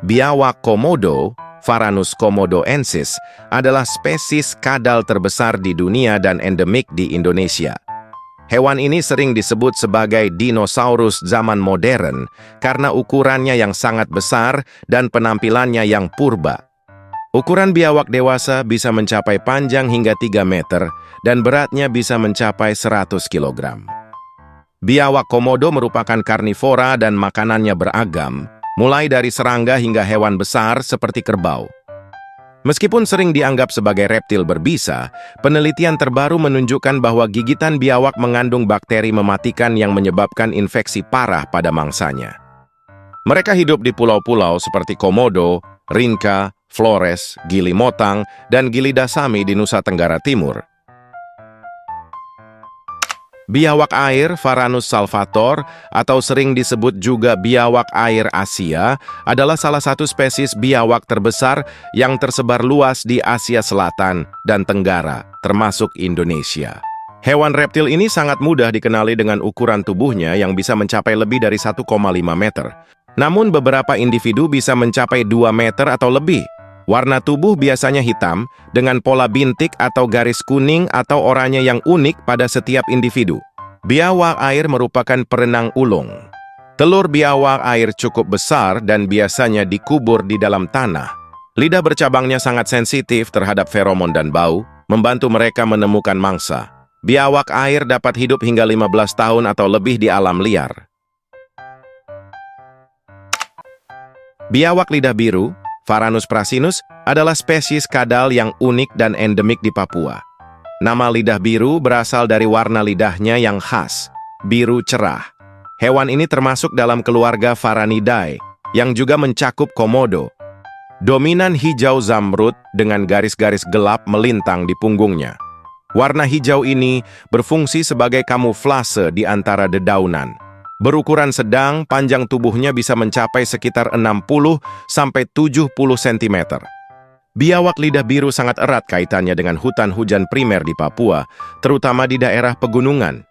Biawak komodo, Varanus komodoensis, adalah spesies kadal terbesar di dunia dan endemik di Indonesia. Hewan ini sering disebut sebagai dinosaurus zaman modern karena ukurannya yang sangat besar dan penampilannya yang purba. Ukuran biawak dewasa bisa mencapai panjang hingga 3 meter dan beratnya bisa mencapai 100 kg. Biawak komodo merupakan karnivora dan makanannya beragam, mulai dari serangga hingga hewan besar seperti kerbau. Meskipun sering dianggap sebagai reptil berbisa, penelitian terbaru menunjukkan bahwa gigitan biawak mengandung bakteri mematikan yang menyebabkan infeksi parah pada mangsanya. Mereka hidup di pulau-pulau seperti Komodo, Rinca, Flores, Gili Motang, dan Gili Dasami di Nusa Tenggara Timur. Biawak air Varanus salvator atau sering disebut juga biawak air Asia adalah salah satu spesies biawak terbesar yang tersebar luas di Asia Selatan dan Tenggara, termasuk Indonesia. Hewan reptil ini sangat mudah dikenali dengan ukuran tubuhnya yang bisa mencapai lebih dari 1,5 meter. Namun beberapa individu bisa mencapai 2 meter atau lebih. Warna tubuh biasanya hitam, dengan pola bintik atau garis kuning atau oranye yang unik pada setiap individu. Biawak air merupakan perenang ulung. Telur biawak air cukup besar dan biasanya dikubur di dalam tanah. Lidah bercabangnya sangat sensitif terhadap feromon dan bau, membantu mereka menemukan mangsa. Biawak air dapat hidup hingga 15 tahun atau lebih di alam liar. Biawak lidah biru Varanus prasinus adalah spesies kadal yang unik dan endemik di Papua. Nama lidah biru berasal dari warna lidahnya yang khas, biru cerah. Hewan ini termasuk dalam keluarga Varanidae, yang juga mencakup komodo. Dominan hijau zamrud dengan garis-garis gelap melintang di punggungnya. Warna hijau ini berfungsi sebagai kamuflase di antara dedaunan. Berukuran sedang, panjang tubuhnya bisa mencapai sekitar 60–70 cm. Biawak lidah biru sangat erat kaitannya dengan hutan hujan primer di Papua, terutama di daerah pegunungan.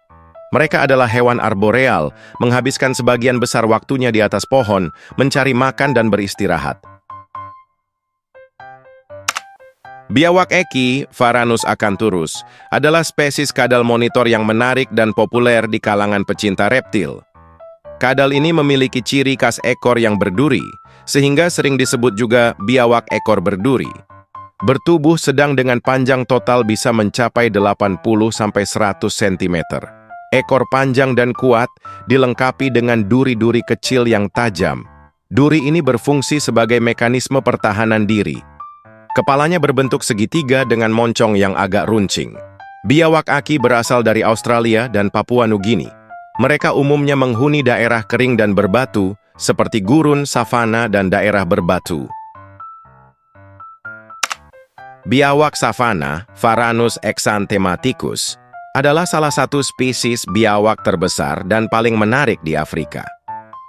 Mereka adalah hewan arboreal, menghabiskan sebagian besar waktunya di atas pohon, mencari makan dan beristirahat. Biawak eki, Varanus acanthurus, adalah spesies kadal monitor yang menarik dan populer di kalangan pecinta reptil. Kadal ini memiliki ciri khas ekor yang berduri, sehingga sering disebut juga biawak ekor berduri. Bertubuh sedang dengan panjang total bisa mencapai 80–100 cm. Ekor panjang dan kuat, dilengkapi dengan duri-duri kecil yang tajam. Duri ini berfungsi sebagai mekanisme pertahanan diri. Kepalanya berbentuk segitiga dengan moncong yang agak runcing. Biawak aki berasal dari Australia dan Papua Nugini. Mereka umumnya menghuni daerah kering dan berbatu, seperti gurun, savana, dan daerah berbatu. Biawak savana, Varanus exanthematicus, adalah salah satu spesies biawak terbesar dan paling menarik di Afrika.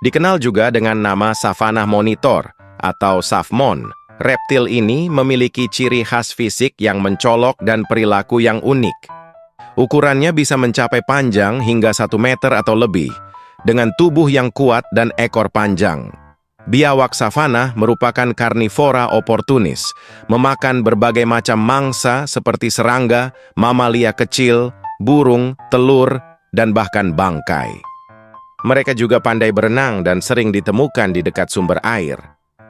Dikenal juga dengan nama savana monitor atau savmon. Reptil ini memiliki ciri khas fisik yang mencolok dan perilaku yang unik. Ukurannya bisa mencapai panjang hingga 1 meter atau lebih, dengan tubuh yang kuat dan ekor panjang. Biawak savana merupakan karnivora oportunis, memakan berbagai macam mangsa seperti serangga, mamalia kecil, burung, telur, dan bahkan bangkai. Mereka juga pandai berenang dan sering ditemukan di dekat sumber air.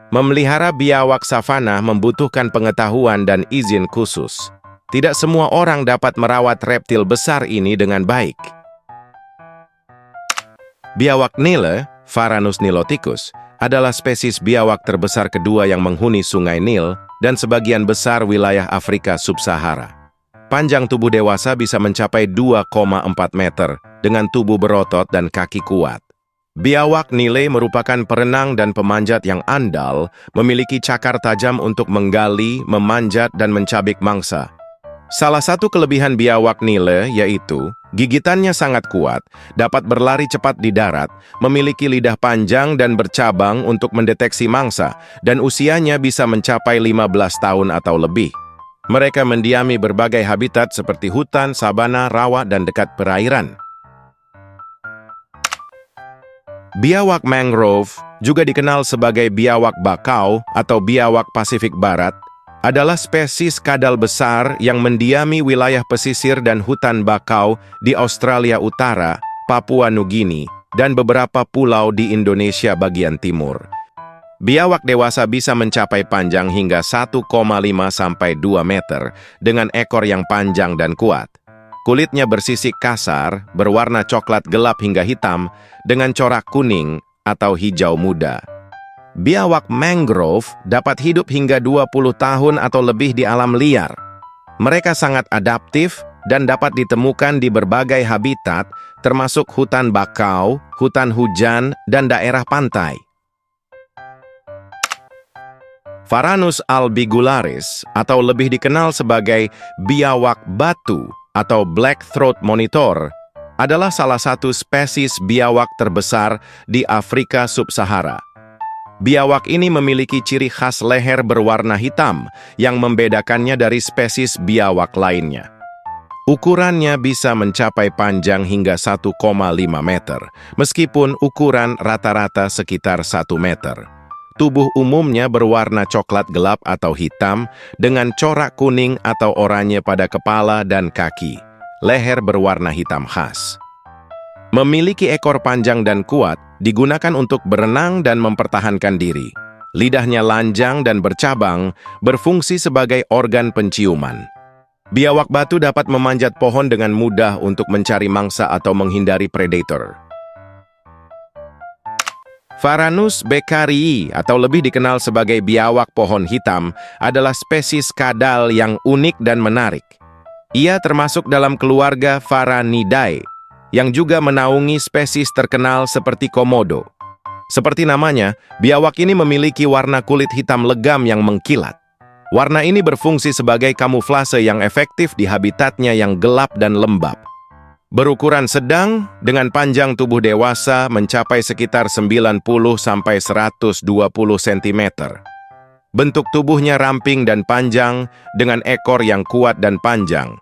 Memelihara biawak savana membutuhkan pengetahuan dan izin khusus. Tidak semua orang dapat merawat reptil besar ini dengan baik. Biawak Nile, Varanus niloticus, adalah spesies biawak terbesar kedua yang menghuni sungai Nil dan sebagian besar wilayah Afrika Sub-Sahara. Panjang tubuh dewasa bisa mencapai 2,4 meter dengan tubuh berotot dan kaki kuat. Biawak Nile merupakan perenang dan pemanjat yang andal, memiliki cakar tajam untuk menggali, memanjat, dan mencabik mangsa. Salah satu kelebihan biawak Nile yaitu gigitannya sangat kuat, dapat berlari cepat di darat, memiliki lidah panjang dan bercabang untuk mendeteksi mangsa, dan usianya bisa mencapai 15 tahun atau lebih. Mereka mendiami berbagai habitat seperti hutan, sabana, rawa, dan dekat perairan. Biawak mangrove, juga dikenal sebagai biawak bakau atau biawak Pasifik Barat, adalah spesies kadal besar yang mendiami wilayah pesisir dan hutan bakau di Australia Utara, Papua Nugini, dan beberapa pulau di Indonesia bagian timur. Biawak dewasa bisa mencapai panjang hingga 1,5 sampai 2 meter dengan ekor yang panjang dan kuat. Kulitnya bersisik kasar, berwarna coklat gelap hingga hitam, dengan corak kuning atau hijau muda. Biawak mangrove dapat hidup hingga 20 tahun atau lebih di alam liar. Mereka sangat adaptif dan dapat ditemukan di berbagai habitat, termasuk hutan bakau, hutan hujan, dan daerah pantai. Varanus albigularis, atau lebih dikenal sebagai biawak batu atau black throat monitor, adalah salah satu spesies biawak terbesar di Afrika Sub-Sahara. Biawak ini memiliki ciri khas leher berwarna hitam yang membedakannya dari spesies biawak lainnya. Ukurannya bisa mencapai panjang hingga 1,5 meter, meskipun ukuran rata-rata sekitar 1 meter. Tubuh umumnya berwarna coklat gelap atau hitam dengan corak kuning atau oranye pada kepala dan kaki. Leher berwarna hitam khas. Memiliki ekor panjang dan kuat, digunakan untuk berenang dan mempertahankan diri. Lidahnya lanjang dan bercabang, berfungsi sebagai organ penciuman. Biawak batu dapat memanjat pohon dengan mudah untuk mencari mangsa atau menghindari predator. Varanus beccarii, atau lebih dikenal sebagai biawak pohon hitam, adalah spesies kadal yang unik dan menarik. Ia termasuk dalam keluarga Varanidae, yang juga menaungi spesies terkenal seperti komodo. Seperti namanya, biawak ini memiliki warna kulit hitam legam yang mengkilat. Warna ini berfungsi sebagai kamuflase yang efektif di habitatnya yang gelap dan lembab. Berukuran sedang, dengan panjang tubuh dewasa mencapai sekitar 90 sampai 120 cm. Bentuk tubuhnya ramping dan panjang, dengan ekor yang kuat dan panjang.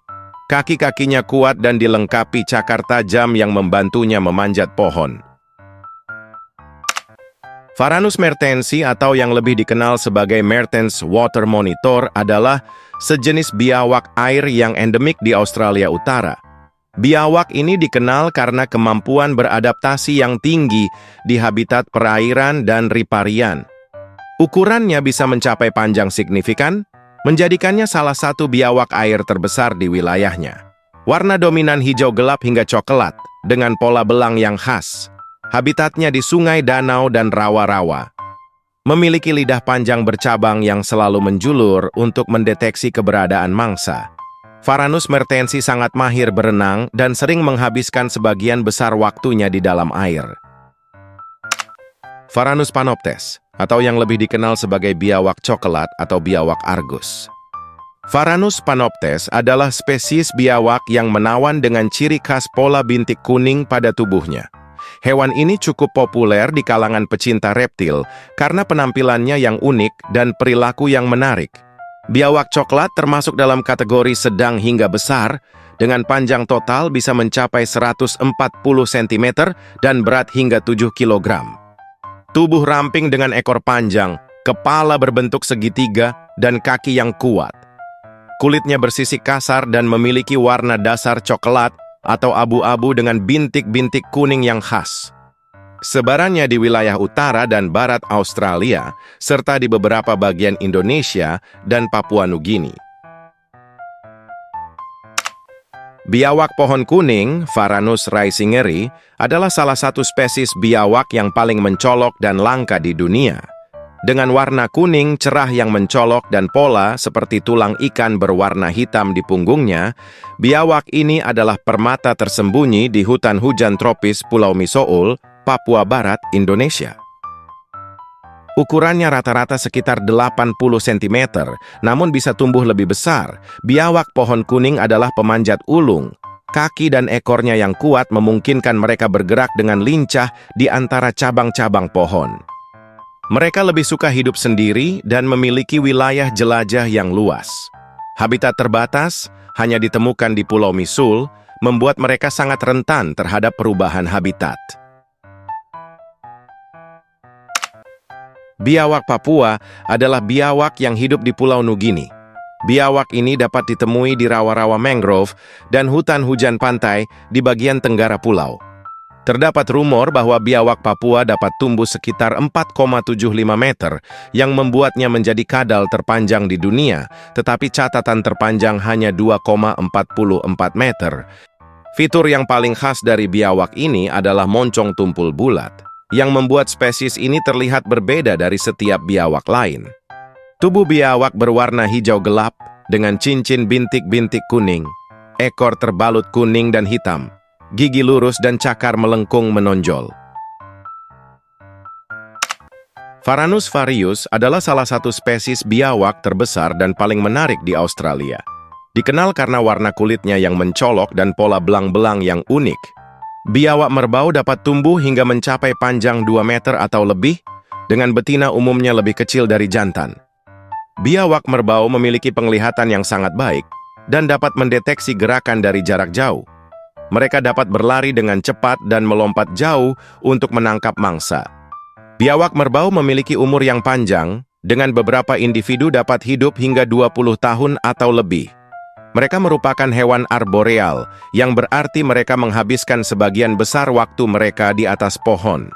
Kaki-kakinya kuat dan dilengkapi cakar tajam yang membantunya memanjat pohon. Varanus mertensi, atau yang lebih dikenal sebagai Mertens water monitor, adalah sejenis biawak air yang endemik di Australia Utara. Biawak ini dikenal karena kemampuan beradaptasi yang tinggi di habitat perairan dan riparian. Ukurannya bisa mencapai panjang signifikan, menjadikannya salah satu biawak air terbesar di wilayahnya. Warna dominan hijau gelap hingga coklat, dengan pola belang yang khas. Habitatnya di sungai, danau, dan rawa-rawa. Memiliki lidah panjang bercabang yang selalu menjulur untuk mendeteksi keberadaan mangsa. Varanus mertensi sangat mahir berenang dan sering menghabiskan sebagian besar waktunya di dalam air. Varanus panoptes, atau yang lebih dikenal sebagai biawak coklat atau biawak Argus. Varanus panoptes adalah spesies biawak yang menawan dengan ciri khas pola bintik kuning pada tubuhnya. Hewan ini cukup populer di kalangan pecinta reptil karena penampilannya yang unik dan perilaku yang menarik. Biawak coklat termasuk dalam kategori sedang hingga besar, dengan panjang total bisa mencapai 140 cm dan berat hingga 7 kg. Tubuh ramping dengan ekor panjang, kepala berbentuk segitiga, dan kaki yang kuat. Kulitnya bersisik kasar dan memiliki warna dasar coklat atau abu-abu dengan bintik-bintik kuning yang khas. Sebarannya di wilayah utara dan barat Australia, serta di beberapa bagian Indonesia dan Papua Nugini. Biawak pohon kuning, Varanus raisingeri, adalah salah satu spesies biawak yang paling mencolok dan langka di dunia. Dengan warna kuning cerah yang mencolok dan pola seperti tulang ikan berwarna hitam di punggungnya, biawak ini adalah permata tersembunyi di hutan hujan tropis Pulau Misoul, Papua Barat, Indonesia. Ukurannya rata-rata sekitar 80 cm, namun bisa tumbuh lebih besar. Biawak pohon kuning adalah pemanjat ulung. Kaki dan ekornya yang kuat memungkinkan mereka bergerak dengan lincah di antara cabang-cabang pohon. Mereka lebih suka hidup sendiri dan memiliki wilayah jelajah yang luas. Habitat terbatas, hanya ditemukan di Pulau Misoul, membuat mereka sangat rentan terhadap perubahan habitat. Biawak Papua adalah biawak yang hidup di Pulau Nugini. Biawak ini dapat ditemui di rawa-rawa mangrove dan hutan hujan pantai di bagian tenggara pulau. Terdapat rumor bahwa biawak Papua dapat tumbuh sekitar 4,75 meter, yang membuatnya menjadi kadal terpanjang di dunia, tetapi catatan terpanjang hanya 2,44 meter. Fitur yang paling khas dari biawak ini adalah moncong tumpul bulat, yang membuat spesies ini terlihat berbeda dari setiap biawak lain. Tubuh biawak berwarna hijau gelap dengan cincin bintik-bintik kuning, ekor terbalut kuning dan hitam, gigi lurus dan cakar melengkung menonjol. Varanus varius adalah salah satu spesies biawak terbesar dan paling menarik di Australia. Dikenal karena warna kulitnya yang mencolok dan pola belang-belang yang unik. Biawak merbau dapat tumbuh hingga mencapai panjang 2 meter atau lebih, dengan betina umumnya lebih kecil dari jantan. Biawak merbau memiliki penglihatan yang sangat baik dan dapat mendeteksi gerakan dari jarak jauh. Mereka dapat berlari dengan cepat dan melompat jauh untuk menangkap mangsa. Biawak merbau memiliki umur yang panjang, dengan beberapa individu dapat hidup hingga 20 tahun atau lebih. Mereka merupakan hewan arboreal, yang berarti mereka menghabiskan sebagian besar waktu mereka di atas pohon.